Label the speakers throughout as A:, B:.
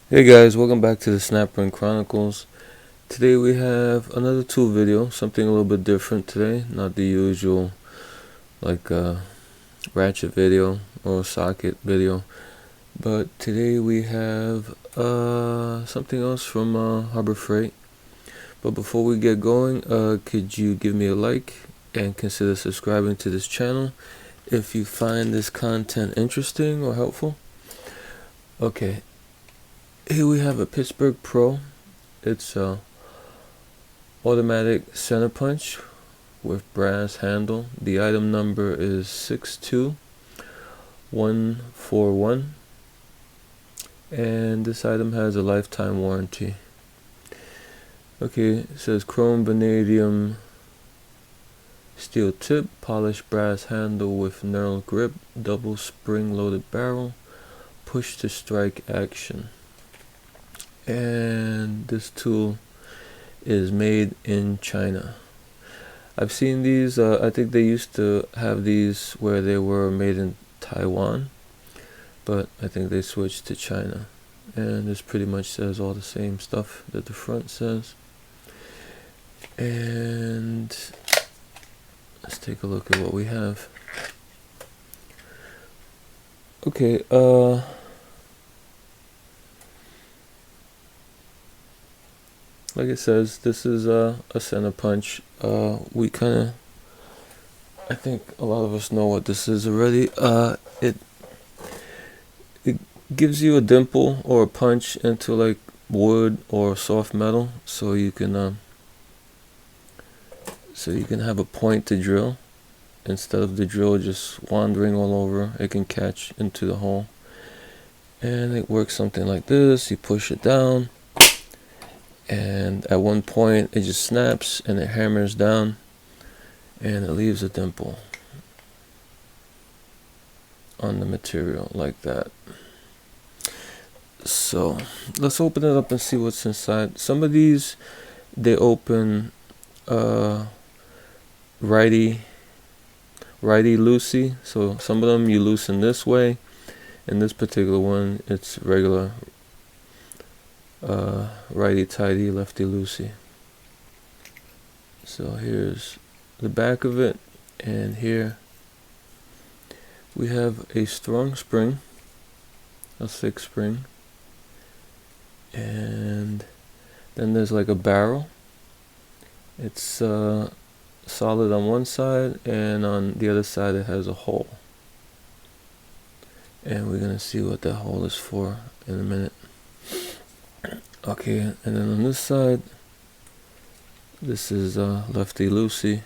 A: Hey guys, welcome back to the Snapprint Chronicles. Today we have another tool video, something a little bit different today, not the usual like ratchet video or socket video, but today we have something else from Harbor Freight. But before we get going, could you give me a like and consider subscribing to this channel if you find this content interesting or helpful? Okay, here we have a Pittsburgh Pro. It's a automatic center punch with brass handle. The item number is 62141, and this item has a lifetime warranty. Okay, it says chrome vanadium steel tip, polished brass handle with knurled grip, double spring loaded barrel, push to strike action. And this tool is made in China. I've seen these, I think they used to have these where they were made in Taiwan, but I think they switched to China. And this pretty much says all the same stuff that the front says. And let's take a look at what we have. Okay, like it says, this is a center punch. We kind of, I think a lot of us know what this is already. It gives you a dimple or a punch into like wood or soft metal, so you can have a point to drill instead of the drill just wandering all over. It can catch into the hole, and it works something like this. You push it down, and at one point it just snaps and it hammers down and it leaves a dimple on the material like that. So let's open it up and see what's inside. Some of these, they open righty loosey, so some of them you loosen this way, and this particular one it's regular righty tighty, lefty loosey. So here's the back of it, and here we have a strong spring, a thick spring, and then there's like a barrel. It's solid on one side, and on the other side it has a hole, and we're gonna see what that hole is for in a minute. Okay, and then on this side, this is lefty loosey,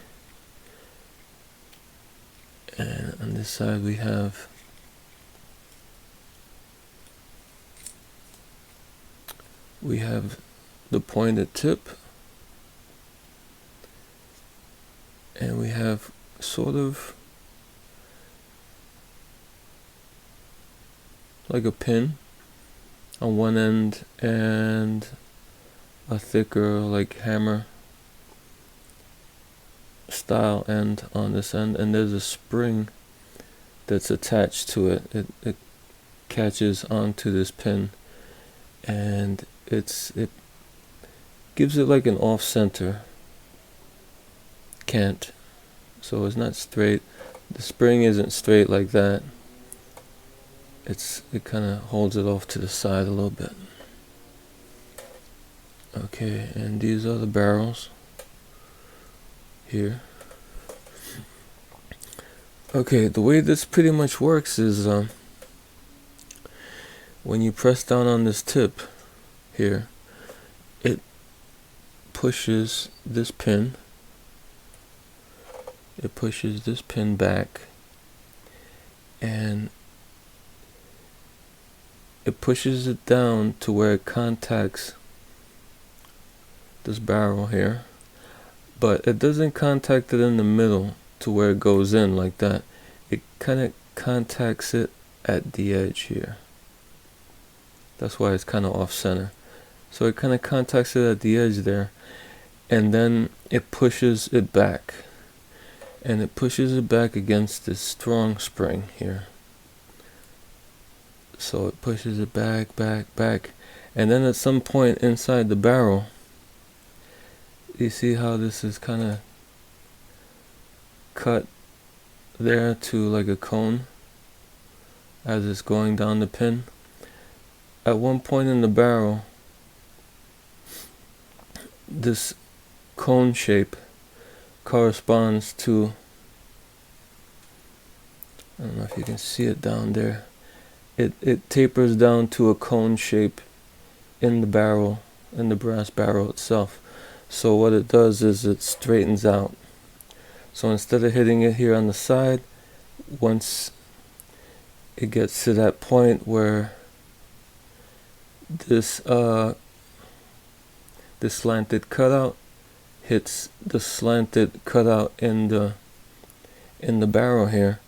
A: and on this side we have the pointed tip, and we have sort of like a pin on one end and a thicker like hammer style end on this end, and there's a spring that's attached to it. It catches onto this pin, and it gives it like an off-center cant, so it's not straight. The spring isn't straight like that. It kind of holds it off to the side a little bit. Okay, and these are the barrels here. Okay, the way this pretty much works is when you press down on this tip here, it pushes this pin. It pushes this pin back, and it pushes it down to where it contacts this barrel here, but it doesn't contact it in the middle to where it goes in like that. It kind of contacts it at the edge here. That's why it's kind of off center. So it kind of contacts it at the edge there, and then it pushes it back, and it pushes it back against this strong spring here. So it pushes it back, And then at some point inside the barrel, you see how this is kind of cut there to like a cone as it's going down the pin. At one point in the barrel, this cone shape corresponds to, I don't know if you can see it down there, it tapers down to a cone shape in the barrel, in the brass barrel itself. So what it does is it straightens out. So instead of hitting it here on the side, once it gets to that point where this slanted cutout hits the slanted cutout in the barrel here,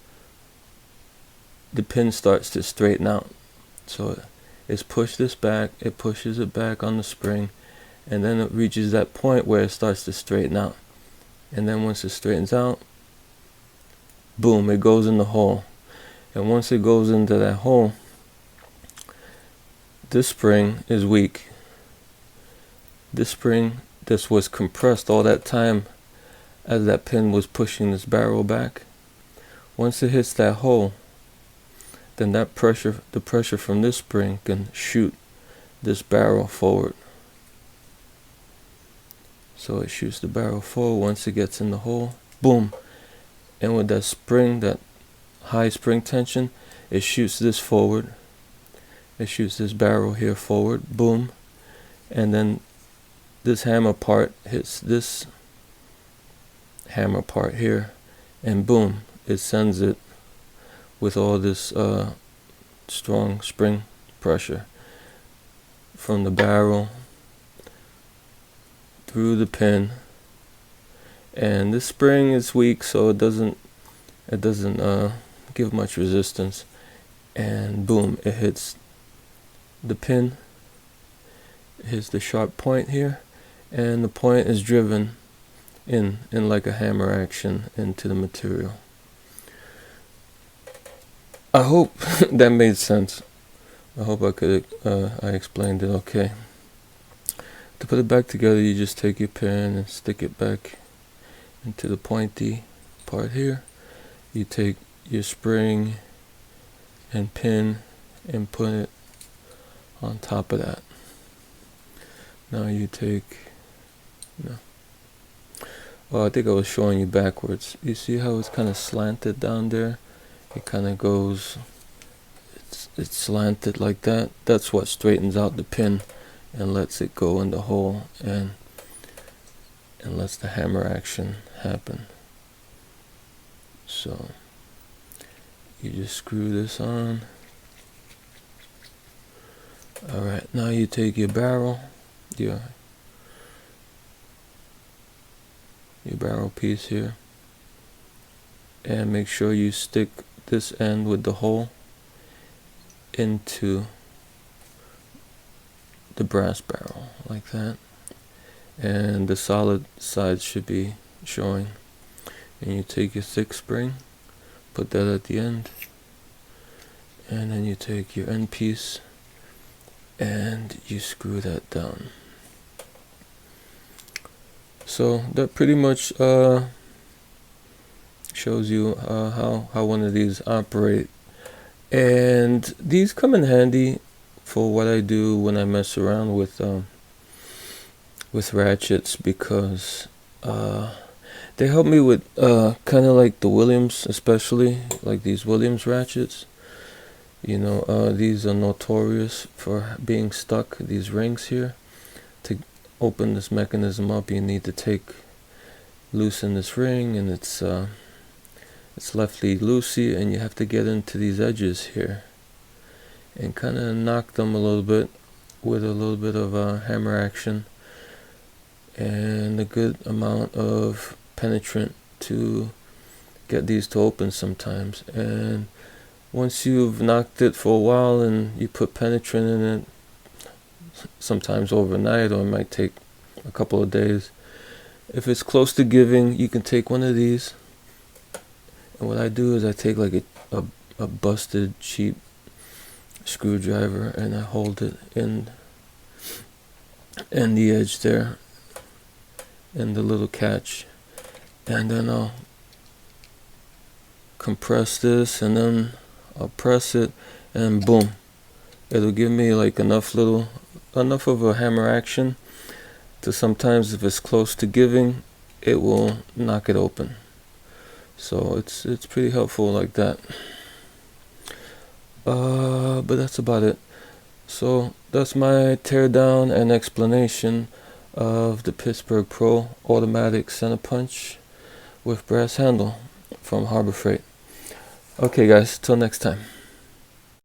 A: the pin starts to straighten out. So it's pushed this back, it pushes it back on the spring, and then it reaches that point where it starts to straighten out. And then once it straightens out, boom, it goes in the hole. And once it goes into that hole, this spring is weak. This spring, this was compressed all that time as that pin was pushing this barrel back. Once it hits that hole, then that pressure, the pressure from this spring can shoot this barrel forward. So it shoots the barrel forward. Once it gets in the hole, boom. And with that spring, that high spring tension, it shoots this forward. It shoots this barrel here forward, boom. And then this hammer part hits this hammer part here, and boom, it sends it with all this strong spring pressure from the barrel through the pin. And this spring is weak, so it doesn't give much resistance, and boom, it hits the pin, it hits the sharp point here, and the point is driven in like a hammer action into the material. I hope that made sense. I hope I explained it okay. To put it back together, you just take your pin and stick it back into the pointy part here. You take your spring and pin and put it on top of that. Now you take, well, I think I was showing you backwards. You see how it's kind of slanted down there? It kind of goes, it's slanted like that. That's what straightens out the pin and lets it go in the hole and lets the hammer action happen. So you just screw this on. Alright, now you take your barrel, your barrel piece here, and make sure you stick this end with the hole into the brass barrel like that, and the solid side should be showing. And you take your thick spring, put that at the end, and then you take your end piece and you screw that down. So that pretty much shows you how one of these operate, and these come in handy for what I do when I mess around with ratchets, because they help me with kind of like the Williams, especially like these Williams ratchets. You know, these are notorious for being stuck, these rings here. To open this mechanism up, you need to loosen this ring, and it's lefty loosey, and you have to get into these edges here and kind of knock them a little bit with a little bit of hammer action and a good amount of penetrant to get these to open sometimes. And once you've knocked it for a while and you put penetrant in it, sometimes overnight, or it might take a couple of days, if it's close to giving, you can take one of these. And what I do is I take like a busted cheap screwdriver and I hold it in and the edge there and the little catch, and then I'll compress this and then I'll press it, and boom, it'll give me like enough of a hammer action to sometimes if it's close to giving, it will knock it open. So it's pretty helpful like that. But that's about it. So that's my teardown and explanation of the Pittsburgh Pro automatic center punch with brass handle from Harbor Freight. Okay guys, till next time.